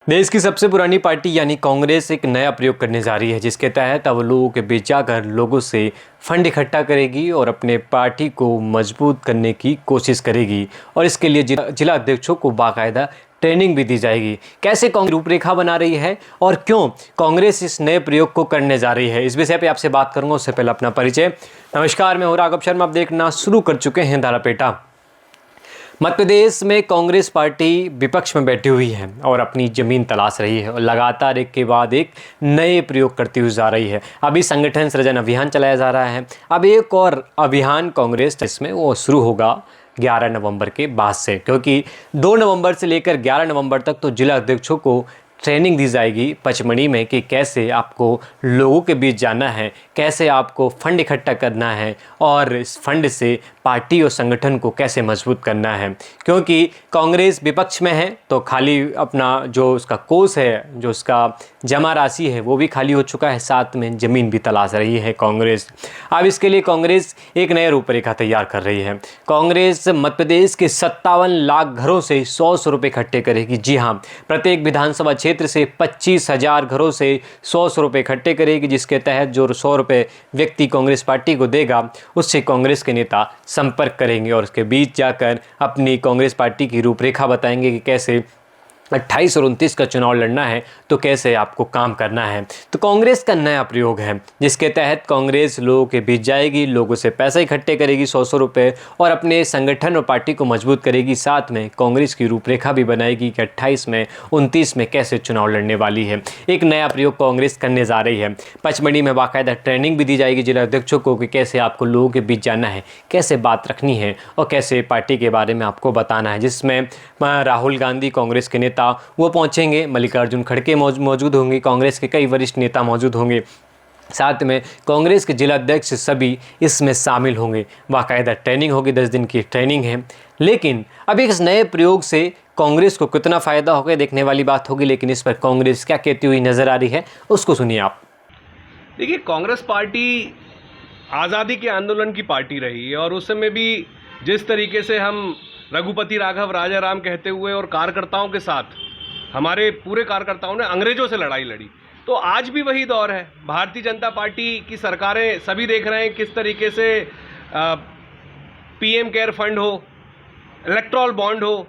देश की सबसे पुरानी पार्टी यानी कांग्रेस एक नया प्रयोग करने जा रही है, जिसके तहत अब लोगों के बीच जाकर लोगों से फंड इकट्ठा करेगी और अपने पार्टी को मजबूत करने की कोशिश करेगी। और इसके लिए जिला अध्यक्षों को बाकायदा ट्रेनिंग भी दी जाएगी। कैसे कांग्रेस रूपरेखा बना रही है और क्यों कांग्रेस इस नए प्रयोग को करने जा रही है, इस विषय पे आपसे बात करूंगा। उससे पहले अपना परिचय। नमस्कार, मैं हूं राघव शर्मा। आप देखना शुरू कर चुके हैं धारापेटा। मध्य प्रदेश में कांग्रेस पार्टी विपक्ष में बैठी हुई है और अपनी जमीन तलाश रही है और लगातार एक के बाद एक नए प्रयोग करती हुई जा रही है। अभी संगठन सृजन अभियान चलाया जा रहा है। अब एक और अभियान कांग्रेस इसमें वो शुरू होगा 11 नवंबर के बाद से, क्योंकि 2 नवंबर से लेकर 11 नवंबर तक तो जिला अध्यक्षों को ट्रेनिंग दी जाएगी पचमढ़ी में कि कैसे आपको लोगों के बीच जाना है, कैसे आपको फंड इकट्ठा करना है और इस फंड से पार्टी और संगठन को कैसे मजबूत करना है। क्योंकि कांग्रेस विपक्ष में है तो खाली अपना जो उसका कोष है, जो उसका जमा राशि है, वो भी खाली हो चुका है, साथ में ज़मीन भी तलाश रही है कांग्रेस। अब इसके लिए कांग्रेस एक नया रूपरेखा तैयार कर रही है। कांग्रेस मध्य प्रदेश के 57 लाख घरों से 100 रुपये इकट्ठे करेगी। जी हाँ, प्रत्येक विधानसभा क्षेत्र से 25,000 घरों से 100 रुपये इकट्ठे करेगी, जिसके तहत जो 100 रुपये व्यक्ति कांग्रेस पार्टी को देगा उससे कांग्रेस के नेता संपर्क करेंगे और उसके बीच जाकर अपनी कांग्रेस पार्टी की रूपरेखा बताएंगे कि कैसे 28 और 29 का चुनाव लड़ना है, तो कैसे आपको काम करना है। तो कांग्रेस का नया प्रयोग है, जिसके तहत कांग्रेस लोगों के बीच जाएगी, लोगों से पैसे इकट्ठे करेगी 100 रुपये और अपने संगठन और पार्टी को मजबूत करेगी। साथ में कांग्रेस की रूपरेखा भी बनाएगी कि 28 में 29 में कैसे चुनाव लड़ने वाली है। एक नया प्रयोग कांग्रेस करने जा रही है। पचमढ़ी में बाकायदा ट्रेनिंग भी दी जाएगी जिला अध्यक्षों को कि कैसे आपको लोगों के बीच जाना है, कैसे बात रखनी है और कैसे पार्टी के बारे में आपको बताना है। जिसमें राहुल गांधी कांग्रेस के नेता वो पहुंचेंगे, मल्लिकार्जुन खड़गे मौजूद होंगे, कांग्रेस के कई वरिष्ठ नेता मौजूद होंगे, साथ में कांग्रेस के जिला अध्यक्ष सभी इसमें शामिल होंगे। बाकायदा ट्रेनिंग होगी, 10 दिन की ट्रेनिंग है। लेकिन अभी इस नए प्रयोग से कांग्रेस को कितना फ़ायदा होगा देखने वाली बात होगी। लेकिन इस पर कांग्रेस क्या कहती हुई नज़र आ रही है, उसको सुनिए आप। देखिए, कांग्रेस पार्टी आज़ादी के आंदोलन की पार्टी रही है और उस समय भी जिस तरीके से हम रघुपति राघव राजा राम कहते हुए और कार्यकर्ताओं के साथ हमारे पूरे कार्यकर्ताओं ने अंग्रेजों से लड़ाई लड़ी, तो आज भी वही दौर है। भारतीय जनता पार्टी की सरकारें सभी देख रहे हैं किस तरीके से पीएम केयर फंड हो, इलेक्ट्रॉल बॉन्ड हो,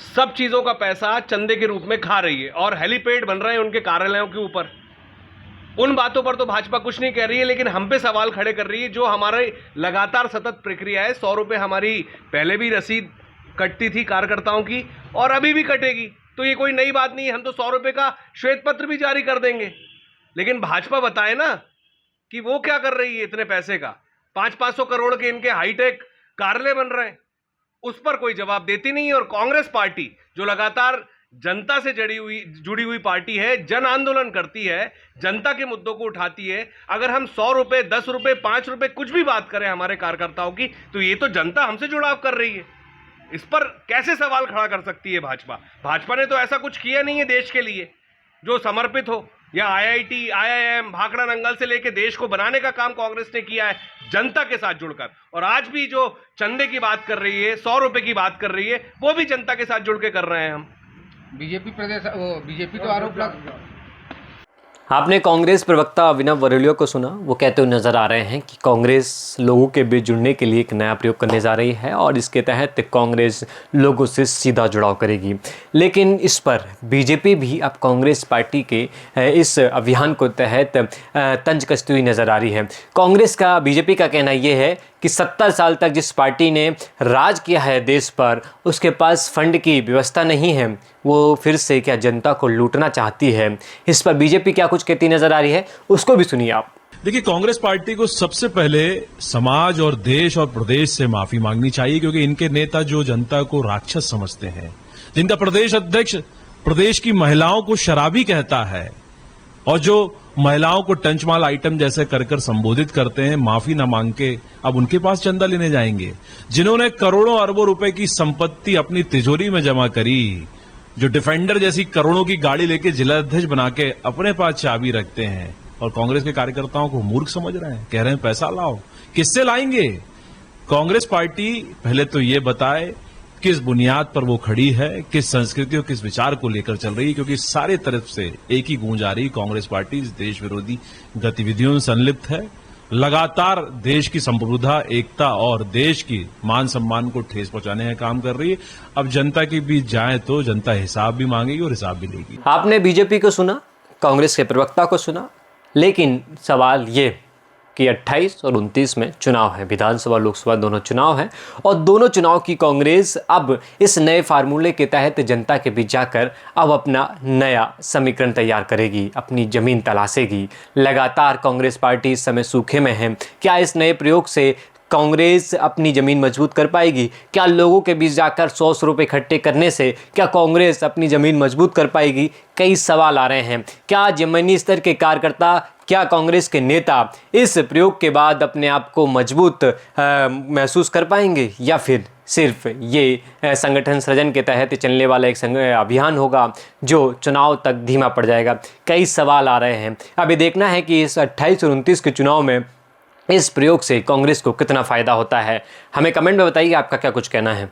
सब चीज़ों का पैसा चंदे के रूप में खा रही है और हेलीपैड बन रहे हैं उनके कार्यालयों के ऊपर। उन बातों पर तो भाजपा कुछ नहीं कह रही है, लेकिन हम पे सवाल खड़े कर रही है। जो हमारे लगातार सतत प्रक्रिया है, 100 रुपये हमारी पहले भी रसीद कटती थी कार्यकर्ताओं की और अभी भी कटेगी, तो ये कोई नई बात नहीं है। हम तो 100 रुपये का श्वेत पत्र भी जारी कर देंगे। लेकिन भाजपा बताए ना कि वो क्या कर रही है इतने पैसे का। 500 करोड़ के इनके हाईटेक कार्यालय बन रहे हैं, उस पर कोई जवाब देती नहीं है। और कांग्रेस पार्टी जो लगातार जनता से जुड़ी हुई पार्टी है, जन आंदोलन करती है, जनता के मुद्दों को उठाती है। अगर हम 100 रुपये, 10 रुपये, 5 रुपये कुछ भी बात करें हमारे कार्यकर्ताओं की, तो ये तो जनता हमसे जुड़ाव कर रही है। इस पर कैसे सवाल खड़ा कर सकती है भाजपा? भाजपा ने तो ऐसा कुछ किया नहीं है देश के लिए जो समर्पित हो, या IIT, IIM, भाखड़ा नंगल से लेकर देश को बनाने का काम कांग्रेस ने किया है जनता के साथ जुड़कर। और आज भी जो चंदे की बात कर रही है, 100 रुपये की बात कर रही है, वो भी जनता के साथ जुड़ के कर रहे हैं हम। बीजेपी तो आरोप लगा। आपने कांग्रेस प्रवक्ता अभिनव वरेलिया को सुना, वो कहते हुए नजर आ रहे हैं कि कांग्रेस लोगों के बीच जुड़ने के लिए एक नया प्रयोग करने जा रही है और इसके तहत कांग्रेस लोगों से सीधा जुड़ाव करेगी। लेकिन इस पर बीजेपी भी अब कांग्रेस पार्टी के इस अभियान को तहत तंज कसती हुई नजर आ रही है। कांग्रेस का, बीजेपी का कहना यह है कि 70 साल तक जिस पार्टी ने राज किया है देश पर, उसके पास फंड की व्यवस्था नहीं है, वो फिर से क्या जनता को लूटना चाहती है। इस पर बीजेपी क्या कुछ कहती नजर आ रही है, उसको भी सुनिए आप। देखिए, कांग्रेस पार्टी को सबसे पहले समाज और देश और प्रदेश से माफी मांगनी चाहिए, क्योंकि इनके नेता जो जनता को राक्षस समझते हैं, जिनका प्रदेश अध्यक्ष प्रदेश की महिलाओं को शराबी कहता है और जो महिलाओं को टंचमाल आइटम जैसे कर संबोधित करते हैं, माफी न मांग के अब उनके पास चंदा लेने जाएंगे। जिन्होंने करोड़ों अरबों रुपए की संपत्ति अपनी तिजोरी में जमा करी, जो डिफेंडर जैसी करोड़ों की गाड़ी लेके जिला अध्यक्ष बना के अपने पास चाबी रखते हैं और कांग्रेस के कार्यकर्ताओं को मूर्ख समझ रहे हैं, कह रहे हैं पैसा लाओ। किससे लाएंगे? कांग्रेस पार्टी पहले तो ये बताए किस बुनियाद पर वो खड़ी है, किस संस्कृति और किस विचार को लेकर चल रही है, क्योंकि सारे तरफ से एक ही गूंज आ रही, कांग्रेस पार्टी इस देश विरोधी गतिविधियों में संलिप्त है, लगातार देश की संप्रभुता, एकता और देश की मान सम्मान को ठेस पहुंचाने का काम कर रही है। अब जनता के बीच जाए तो जनता हिसाब भी मांगेगी और हिसाब भी लेगी। आपने बीजेपी को सुना, कांग्रेस के प्रवक्ता को सुना, लेकिन सवाल ये कि 28 और 29 में चुनाव है, विधानसभा लोकसभा दोनों चुनाव हैं और दोनों चुनाव की कांग्रेस अब इस नए फार्मूले के तहत जनता के बीच जाकर अब अपना नया समीकरण तैयार करेगी, अपनी ज़मीन तलाशेगी। लगातार कांग्रेस पार्टी इस समय सूखे में है। क्या इस नए प्रयोग से कांग्रेस अपनी ज़मीन मजबूत कर पाएगी? क्या लोगों के बीच जाकर 100 रुपये इकट्ठे करने से क्या कांग्रेस अपनी ज़मीन मजबूत कर पाएगी? कई सवाल आ रहे हैं। क्या जमीनी स्तर के कार्यकर्ता, क्या कांग्रेस के नेता इस प्रयोग के बाद अपने आप को मजबूत महसूस कर पाएंगे, या फिर सिर्फ ये संगठन सृजन के तहत चलने वाला एक अभियान होगा जो चुनाव तक धीमा पड़ जाएगा? कई सवाल आ रहे हैं। अभी देखना है कि इस 28 और 29 के चुनाव में इस प्रयोग से कांग्रेस को कितना फ़ायदा होता है। हमें कमेंट में बताइए आपका क्या कुछ कहना है।